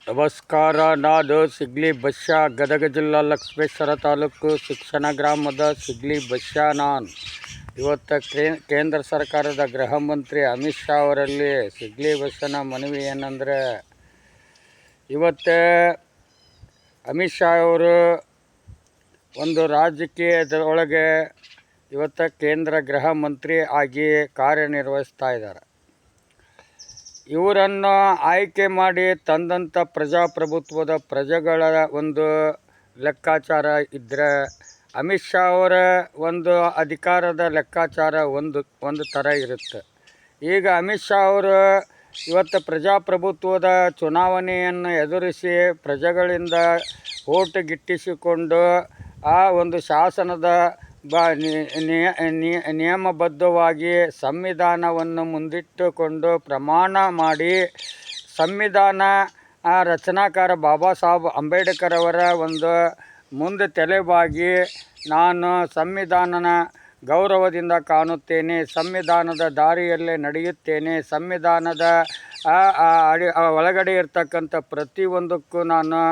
ನಮಸ್ಕಾರ. ನಾನು ಸಿಗ್ಲಿ ಬಶ್ಯಾ, ಗದಗ ಜಿಲ್ಲಾ ಲಕ್ಷ್ಮೇಶ್ವರ ತಾಲೂಕು ಶಿಕ್ಷಣ ಗ್ರಾಮದ ಸಿಗ್ಲಿ ಬಶ್ಯಾ. ನಾನು ಇವತ್ತು ಕೇಂದ್ರ ಸರ್ಕಾರದ ಗೃಹ ಮಂತ್ರಿ ಅಮಿತ್ ಶಾ ಅವರಲ್ಲಿ ಸಿಗ್ಲಿ ಬಶ್ಯನ ಮನವಿ ಏನಂದರೆ, ಇವತ್ತು ಅಮಿತ್ ಶಾ ಅವರು ಒಂದು ರಾಜಕೀಯದೊಳಗೆ ಇವತ್ತು ಕೇಂದ್ರ ಗೃಹ ಮಂತ್ರಿ ಆಗಿ ಕಾರ್ಯನಿರ್ವಹಿಸ್ತಾ ಇದ್ದಾರೆ. ಇವರನ್ನು ಆಯ್ಕೆ ಮಾಡಿ ತಂದಂಥ ಪ್ರಜಾಪ್ರಭುತ್ವದ ಪ್ರಜೆಗಳ ಒಂದು ಲೆಕ್ಕಾಚಾರ ಇದ್ದರೆ, ಅಮಿತ್ ಶಾ ಅವರ ಒಂದು ಅಧಿಕಾರದ ಲೆಕ್ಕಾಚಾರ ಒಂದು ಥರ ಇರುತ್ತೆ. ಈಗ ಅಮಿತ್ ಶಾ ಅವರು ಇವತ್ತು ಪ್ರಜಾಪ್ರಭುತ್ವದ ಚುನಾವಣೆಯನ್ನು ಎದುರಿಸಿ ಪ್ರಜೆಗಳಿಂದ ಓಟು ಗಿಟ್ಟಿಸಿಕೊಂಡು ಆ ಒಂದು ಶಾಸನದ ನಿಯಮಬದ್ಧವಾಗಿ ಸಂವಿಧಾನವನ್ನು ಮುಂದಿಟ್ಟುಕೊಂಡು ಪ್ರಮಾಣ ಮಾಡಿ ಸಂವಿಧಾನ ರಚನಾಕಾರ ಬಾಬಾ ಸಾಹೇಬ್ ಅಂಬೇಡ್ಕರ್ ಅವರ ಒಂದು ಮುಂದೆ ತಲೆಬಾಗಿ ನಾನು ಸಂವಿಧಾನನ ಗೌರವದಿಂದ ಕಾಣುತ್ತೇನೆ, ಸಂವಿಧಾನದ ದಾರಿಯಲ್ಲೇ ನಡೆಯುತ್ತೇನೆ, ಸಂವಿಧಾನದ ಒಳಗಡೆ ಇರ್ತಕ್ಕಂಥ ಪ್ರತಿಯೊಂದಕ್ಕೂ ನಾನು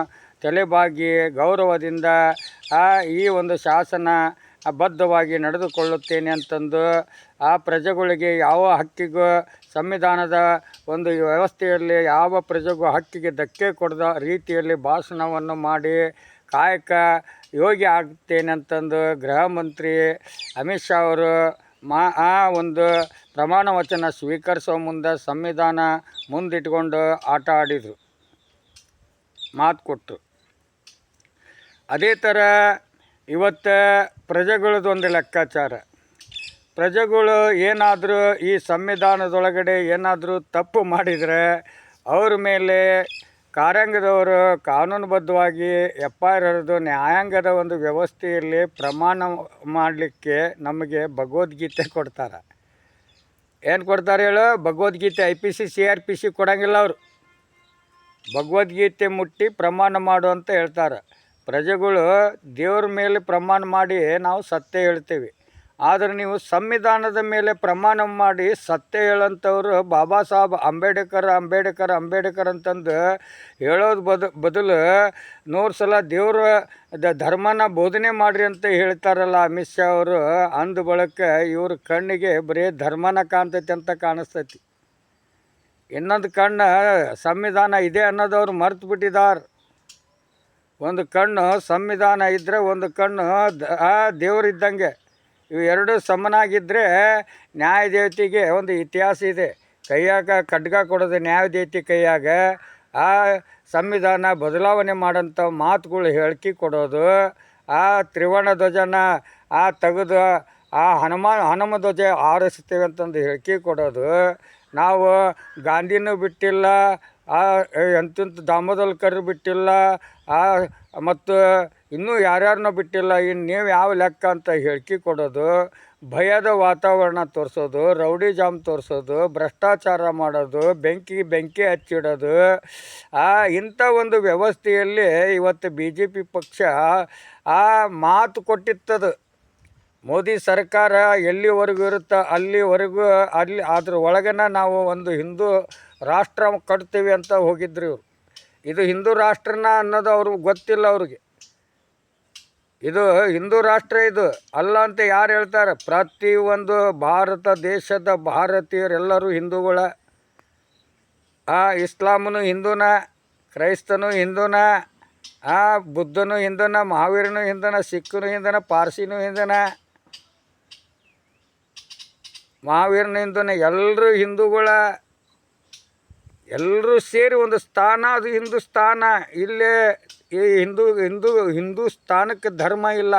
ತಲೆಬಾಗಿ ಗೌರವದಿಂದ ಈ ಒಂದು ಶಾಸನ ಬದ್ಧವಾಗಿ ನಡೆದುಕೊಳ್ಳುತ್ತೇನೆ ಅಂತಂದು ಆ ಪ್ರಜೆಗಳಿಗೆ ಯಾವ ಹಕ್ಕಿಗೂ ಸಂವಿಧಾನದ ಒಂದು ವ್ಯವಸ್ಥೆಯಲ್ಲಿ ಯಾವ ಪ್ರಜೆಗೂ ಹಕ್ಕಿಗೆ ಧಕ್ಕೆ ಕೊಡದ ರೀತಿಯಲ್ಲಿ ಭಾಷಣವನ್ನು ಮಾಡಿ ಕಾಯಕ ಯೋಗಿ ಆಗ್ತೇನೆ ಅಂತಂದು ಗೃಹ ಮಂತ್ರಿ ಅಮಿತ್ ಶಾ ಅವರು ಆ ಒಂದು ಪ್ರಮಾಣ ವಚನ ಸ್ವೀಕರಿಸೋ ಮುಂದೆ ಸಂವಿಧಾನ ಮುಂದಿಟ್ಕೊಂಡು ಆಟ ಆಡಿದರು, ಮಾತು ಕೊಟ್ಟರು. ಅದೇ ಥರ ಇವತ್ತು ಪ್ರಜೆಗಳದೊಂದು ಲೆಕ್ಕಾಚಾರ. ಪ್ರಜೆಗಳು ಏನಾದರೂ ಈ ಸಂವಿಧಾನದೊಳಗಡೆ ಏನಾದರೂ ತಪ್ಪು ಮಾಡಿದರೆ ಅವ್ರ ಮೇಲೆ ಕಾರ್ಯಾಂಗದವರು ಕಾನೂನುಬದ್ಧವಾಗಿ FIR ಹರಿದು ನ್ಯಾಯಾಂಗದ ಒಂದು ವ್ಯವಸ್ಥೆಯಲ್ಲಿ ಪ್ರಮಾಣ ಮಾಡಲಿಕ್ಕೆ ನಮಗೆ ಭಗವದ್ಗೀತೆ ಕೊಡ್ತಾರೆ. ಏನು ಕೊಡ್ತಾರೆ ಹೇಳು? ಭಗವದ್ಗೀತೆ. IPC CRPC ಕೊಡೋಂಗಿಲ್ಲ ಅವರು. ಭಗವದ್ಗೀತೆ ಮುಟ್ಟಿ ಪ್ರಮಾಣ ಮಾಡು ಅಂತ ಹೇಳ್ತಾರೆ. ಪ್ರಜೆಗಳು ದೇವ್ರ ಮೇಲೆ ಪ್ರಮಾಣ ಮಾಡಿ ನಾವು ಸತ್ಯ ಹೇಳ್ತೇವೆ, ಆದರೆ ನೀವು ಸಂವಿಧಾನದ ಮೇಲೆ ಪ್ರಮಾಣ ಮಾಡಿ ಸತ್ಯ ಹೇಳೋಂಥವ್ರು ಬಾಬಾ ಸಾಹೇಬ್ ಅಂಬೇಡ್ಕರ್ ಅಂತಂದು ಹೇಳೋದು ಬದಲು 100 ಸಲ ದೇವ್ರ ಧರ್ಮನ ಬೋಧನೆ ಮಾಡಿರಿ ಅಂತ ಹೇಳ್ತಾರಲ್ಲ ಅಮಿತ್ ಶಾ ಅವರು. ಅಂದ ಬಳಕ ಇವ್ರ ಕಣ್ಣಿಗೆ ಬರೀ ಧರ್ಮನ ಕಾಣ್ತೈತಿ ಅಂತ ಕಾಣಿಸ್ತೈತಿ. ಇನ್ನೊಂದು ಕಣ್ಣು ಸಂವಿಧಾನ ಇದೆ ಅನ್ನೋದವ್ರು ಮರ್ತು ಬಿಟ್ಟಿದ್ದಾರೆ. ಒಂದು ಕಣ್ಣು ಸಂವಿಧಾನ ಇದ್ದರೆ ಒಂದು ಕಣ್ಣು ದೇವರಿದ್ದಂಗೆ. ಇವು ಎರಡು ಸಮನಾಗಿದ್ದರೆ ನ್ಯಾಯದೇವತೆಗೆ ಒಂದು ಇತಿಹಾಸ ಇದೆ. ಕೈಯಾಗ ಖಡ್ಗ ಕೊಡೋದು ನ್ಯಾಯದೇವತೆ ಕೈಯಾಗ, ಆ ಸಂವಿಧಾನ ಬದಲಾವಣೆ ಮಾಡೋಂಥ ಮಾತುಗಳು ಹೇಳಿಕೆ ಕೊಡೋದು, ಆ ತ್ರಿವರ್ಣ ಧ್ವಜನ ತೆಗೆದು ಹನುಮ ಧ್ವಜ ಆರಿಸ್ತೇವೆ ಅಂತಂದು ಹೇಳಿಕೆ ಕೊಡೋದು. ನಾವು ಗಾಂಧಿನೂ ಬಿಟ್ಟಿಲ್ಲ, ಎಂತೆಂಥ ದಾಮೋದರ ಬಿಟ್ಟಿಲ್ಲ, ಮತ್ತು ಇನ್ನೂ ಯಾರ್ಯಾರನ್ನೂ ಬಿಟ್ಟಿಲ್ಲ. ಇನ್ನು ನೀವು ಯಾವ ಲೆಕ್ಕ ಅಂತ ಹೇಳಿಕೆ ಕೊಡೋದು, ಭಯದ ವಾತಾವರಣ ತೋರಿಸೋದು, ರೌಡಿಜಾಮ್ ತೋರಿಸೋದು, ಭ್ರಷ್ಟಾಚಾರ ಮಾಡೋದು, ಬೆಂಕಿ ಹಚ್ಚಿಡೋದು. ಇಂಥ ಒಂದು ವ್ಯವಸ್ಥೆಯಲ್ಲಿ ಇವತ್ತು BJP ಪಕ್ಷ ಮಾತು ಕೊಟ್ಟಿತ್ತದು. ಮೋದಿ ಸರ್ಕಾರ ಎಲ್ಲಿವರೆಗೂ ಇರುತ್ತೋ ಅಲ್ಲಿವರೆಗೂ ಅದ್ರ ಒಳಗನ ನಾವು ಒಂದು ಹಿಂದೂ ರಾಷ್ಟ್ರ ಕಟ್ತೀವಿ ಅಂತ ಹೋಗಿದ್ರು ಇವರು. ಇದು ಹಿಂದೂ ರಾಷ್ಟ್ರನ ಅನ್ನೋದು ಅವ್ರಿಗೆ ಗೊತ್ತಿಲ್ಲ. ಅವ್ರಿಗೆ ಇದು ಹಿಂದೂ ರಾಷ್ಟ್ರ ಇದು ಅಲ್ಲ ಅಂತ ಯಾರು ಹೇಳ್ತಾರೆ? ಪ್ರತಿಯೊಂದು ಭಾರತ ದೇಶದ ಭಾರತೀಯರೆಲ್ಲರೂ ಹಿಂದೂಗಳ. ಇಸ್ಲಾಮನು ಹಿಂದೂನ, ಕ್ರೈಸ್ತನು ಹಿಂದೂನ, ಬುದ್ಧನು ಹಿಂದೂನ, ಮಹಾವೀರನು ಹಿಂದೂನ, ಸಿಖ್ನು ಹಿಂದೂನ, ಪಾರ್ಸಿನೂ ಹಿಂದೂನ, ಮಹಾವೀರನ ಹಿಂದೂನ. ಎಲ್ಲರೂ ಹಿಂದೂಗಳ. ಎಲ್ಲರೂ ಸೇರಿ ಒಂದು ಸ್ಥಾನ, ಅದು ಹಿಂದೂಸ್ಥಾನ. ಇಲ್ಲೇ ಈ ಹಿಂದೂಸ್ಥಾನಕ್ಕೆ ಧರ್ಮ ಇಲ್ಲ,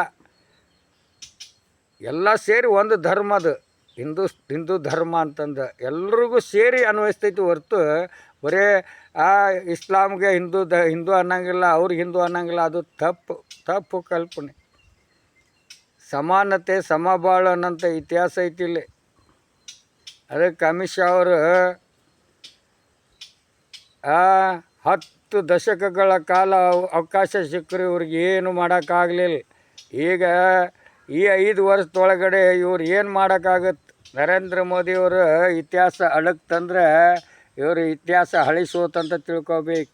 ಎಲ್ಲ ಸೇರಿ ಒಂದು ಧರ್ಮ. ಅದು ಹಿಂದೂ ಧರ್ಮ ಅಂತಂದು ಎಲ್ರಿಗೂ ಸೇರಿ ಅನ್ವಯಿಸ್ತೈತಿ ಹೊರತು ಬರೀ ಇಸ್ಲಾಮ್ಗೆ ಹಿಂದೂ ಅನ್ನಂಗಿಲ್ಲ, ಅವ್ರಿಗೆ ಹಿಂದೂ ಅನ್ನಂಗಿಲ್ಲ. ಅದು ತಪ್ಪು ಕಲ್ಪನೆ. ಸಮಾನತೆ ಸಮಬಾಳು ಅನ್ನೋಂಥ ಇತಿಹಾಸ ಐತಿ ಇಲ್ಲಿ. ಅದಕ್ಕೆ ಅಮಿತ್ ಶಾ ಅವರು 10 ದಶಕಗಳ ಕಾಲ ಅವಕಾಶ ಸಿಕ್ಕರು, ಇವ್ರಿಗೆ ಏನು ಮಾಡೋಕ್ಕಾಗಲಿಲ್ಲ. ಈಗ ಈ 5 ವರ್ಷದೊಳಗಡೆ ಇವ್ರು ಏನು ಮಾಡೋಕ್ಕಾಗತ್ತೆ? ನರೇಂದ್ರ ಮೋದಿಯವರು ಇತಿಹಾಸ ಅಡಕ್ಕೆ ತಂದರೆ ಇವರು ಇತಿಹಾಸ ಅಳಿಸೋತಂತ ತಿಳ್ಕೊಬೇಕು.